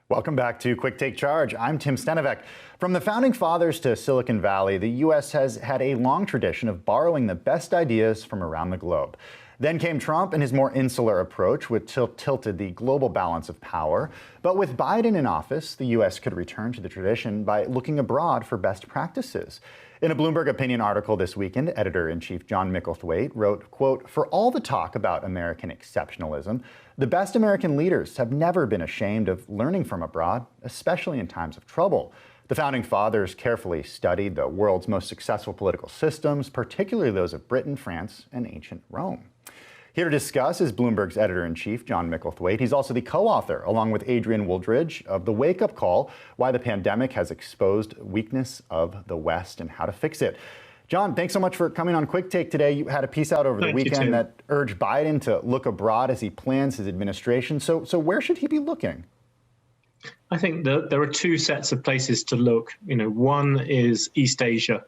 Welcome back to Quick Take Charge. I'm Tim Stenovec. From the founding fathers to Silicon Valley, the U.S. has had a long tradition of borrowing the best ideas from around the globe. Then came Trump and his more insular approach, which tilted the global balance of power. But with Biden in office, the U.S. could return to the tradition by looking abroad for best practices. In a Bloomberg Opinion article this weekend, editor-in-chief John Micklethwaite wrote, quote, "For all the talk about American exceptionalism, the best American leaders have never been ashamed of learning from abroad, especially in times of trouble. The founding fathers carefully studied the world's most successful political systems, particularly those of Britain, France, and ancient Rome." Here to discuss is Bloomberg's editor-in-chief, John Micklethwaite. He's also the co-author, along with Adrian Wooldridge, of The Wake-Up Call, Why the Pandemic Has Exposed Weakness of the West and How to Fix It. John, thanks so much for coming on Quick Take today. You had a piece out over the weekend that urged Biden to look abroad as he plans his administration. So where should he be looking? I think there are two sets of places to look. One is East Asia.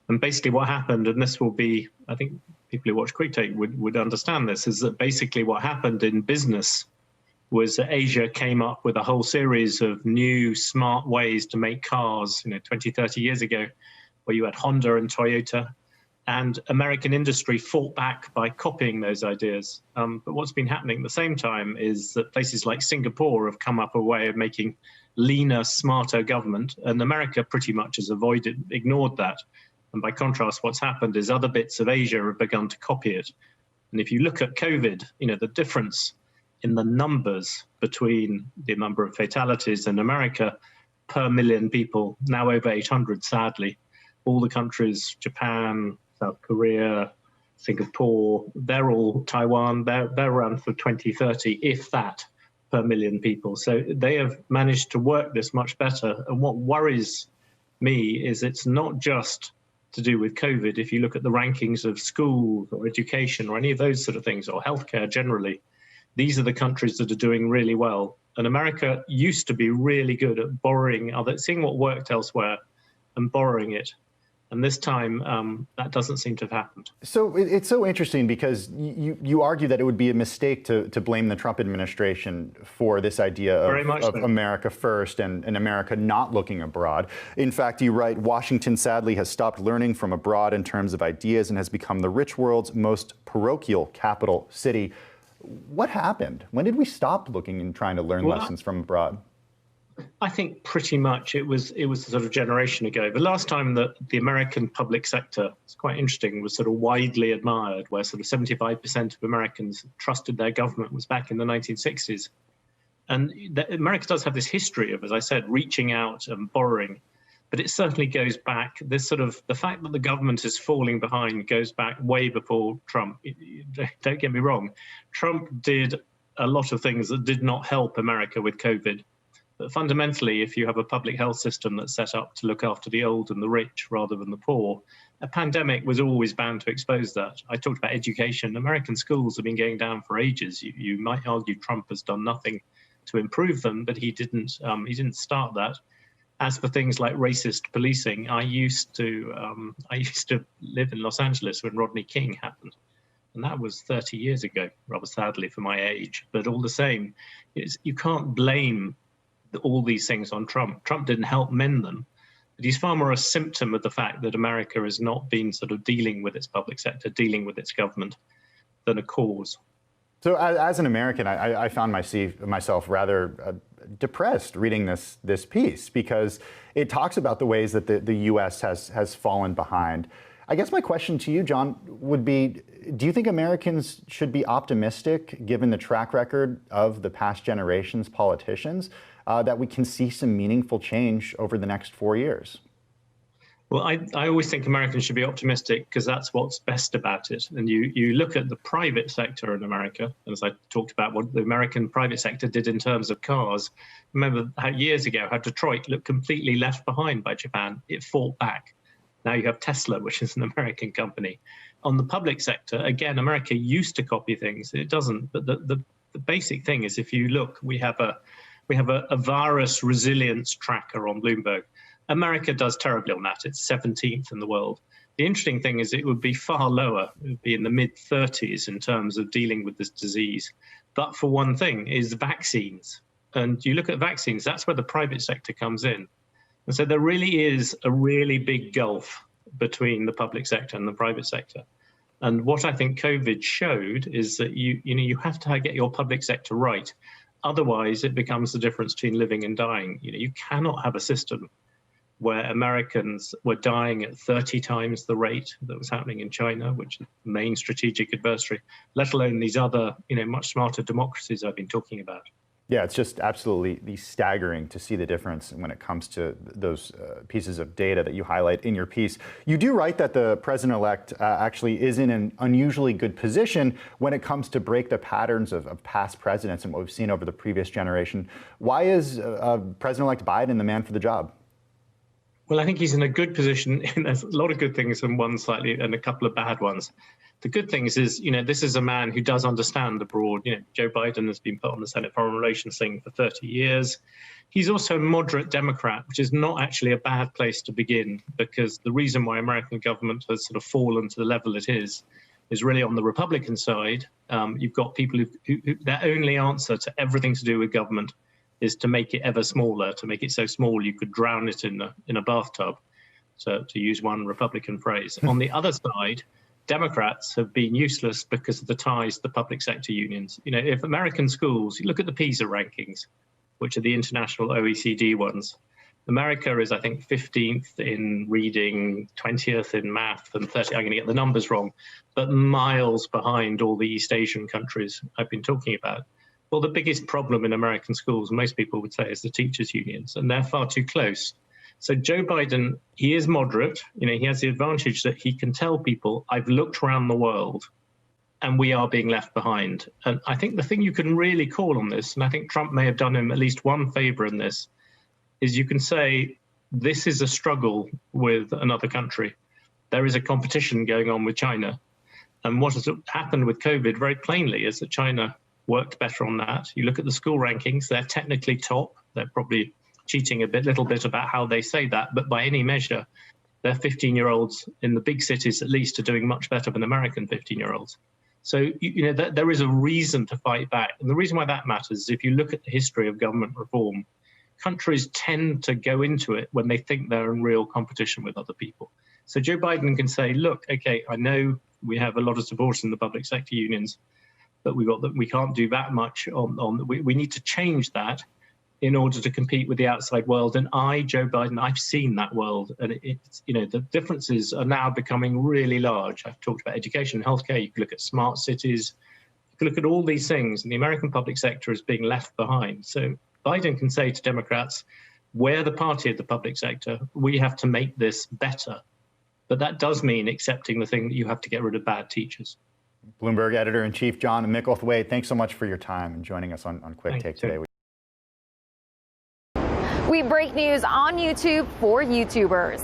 And basically what happened, and this will be, I think people who watch Quick Take would understand this, is that basically what happened in business was that Asia came up with a whole series of new smart ways to make cars, 20, 30 years ago, where you had Honda and Toyota, and American industry fought back by copying those ideas. But what's been happening at the same time is that places like Singapore have come up with a way of making leaner, smarter government, and America pretty much has ignored that. And by contrast, what's happened is other bits of Asia have begun to copy it. And if you look at COVID, the difference in the numbers between the number of fatalities in America per million people, now over 800, sadly, all the countries, Japan, South Korea, Singapore, they're all Taiwan, they're around for 2030, if that, per million people. So they have managed to work this much better. And what worries me is it's not just to do with COVID. If you look at the rankings of schools or education or any of those sort of things, or healthcare generally, these are the countries that are doing really well. And America used to be really good at borrowing, seeing what worked elsewhere and borrowing it. And this time, that doesn't seem to have happened. So it's so interesting because you argue that it would be a mistake to blame the Trump administration for this idea of America first and America not looking abroad. In fact, you write, Washington sadly has stopped learning from abroad in terms of ideas and has become the rich world's most parochial capital city. What happened? When did we stop looking and trying to learn lessons from abroad? I think pretty much it was sort of a generation ago. The last time that the American public sector, it's quite interesting, was sort of widely admired, where sort of 75% of Americans trusted their government, was back in the 1960s. And America does have this history of, as I said, reaching out and borrowing. But it certainly goes back, this sort of, the fact that the government is falling behind goes back way before Trump. Don't get me wrong. Trump did a lot of things that did not help America with COVID. But fundamentally, if you have a public health system that's set up to look after the old and the rich rather than the poor, a pandemic was always bound to expose that. I talked about education. American schools have been going down for ages. You might argue Trump has done nothing to improve them, but he didn't start that. As for things like racist policing, I used to live in Los Angeles when Rodney King happened. And that was 30 years ago, rather sadly for my age. But all the same, you can't blame all these things on Trump. Trump didn't help mend them, but he's far more a symptom of the fact that America has not been sort of dealing with its public sector, dealing with its government, than a cause. So as an American, I found myself rather depressed reading this piece because it talks about the ways that the U.S. has fallen behind. I guess my question to you, John, would be, do you think Americans should be optimistic, given the track record of the past generation's politicians, that we can see some meaningful change over the next 4 years? Well, I always think Americans should be optimistic because that's what's best about it. And you look at the private sector in America, as I talked about what the American private sector did in terms of cars. Remember how years ago, how Detroit looked completely left behind by Japan. It fought back. Now you have Tesla, which is an American company. On the public sector, again, America used to copy things. It doesn't. But the basic thing is, if you look, we have a virus resilience tracker on Bloomberg. America does terribly on that. It's 17th in the world. The interesting thing is it would be far lower. It would be in the mid-30s in terms of dealing with this disease. But for one thing, is vaccines. And you look at vaccines, that's where the private sector comes in. And so there really is a really big gulf between the public sector and the private sector. And what I think COVID showed is that you have to get your public sector right. Otherwise, it becomes the difference between living and dying. You cannot have a system where Americans were dying at 30 times the rate that was happening in China, which is the main strategic adversary, let alone these other, much smarter democracies I've been talking about. Yeah, it's just absolutely staggering to see the difference when it comes to those pieces of data that you highlight in your piece. You do write that the president-elect actually is in an unusually good position when it comes to break the patterns of past presidents and what we've seen over the previous generation. Why is President-elect Biden the man for the job? Well, I think he's in a good position. There's a lot of good things and and a couple of bad ones. The good things is, this is a man who does understand the broad, Joe Biden has been put on the Senate Foreign Relations thing for 30 years. He's also a moderate Democrat, which is not actually a bad place to begin, because the reason why American government has sort of fallen to the level it is really on the Republican side. You've got people who their only answer to everything to do with government is to make it ever smaller, to make it so small you could drown it in a bathtub, to use one Republican phrase. On the other side, Democrats have been useless because of the ties to the public sector unions. If American schools, you look at the PISA rankings, which are the international OECD ones, America is, I think, 15th in reading, 20th in math, and 30th, I'm going to get the numbers wrong, but miles behind all the East Asian countries I've been talking about. Well, the biggest problem in American schools, most people would say, is the teachers' unions, and they're far too close. So Joe Biden, he is moderate. He has the advantage that he can tell people, I've looked around the world and we are being left behind. And I think the thing you can really call on this, and I think Trump may have done him at least one favor in this, is you can say, this is a struggle with another country. There is a competition going on with China. And what has happened with COVID very plainly is that China worked better on that. You look at the school rankings, they're technically top. They're probably cheating a little bit about how they say that, but by any measure, their 15-year-olds in the big cities at least are doing much better than American 15-year-olds. So, there is a reason to fight back. And the reason why that matters is if you look at the history of government reform, countries tend to go into it when they think they're in real competition with other people. So Joe Biden can say, look, okay, I know we have a lot of support in the public sector unions, but we can't do that much we need to change that in order to compete with the outside world. And Joe Biden, I've seen that world, and the differences are now becoming really large. I've talked about education and healthcare. You can look at smart cities. You can look at all these things, and the American public sector is being left behind. So Biden can say to Democrats, we're the party of the public sector. We have to make this better. But that does mean accepting the thing that you have to get rid of bad teachers. Bloomberg editor-in-chief John Micklethwaite, thanks so much for your time and joining us on Quick Take today. We break news on YouTube for YouTubers.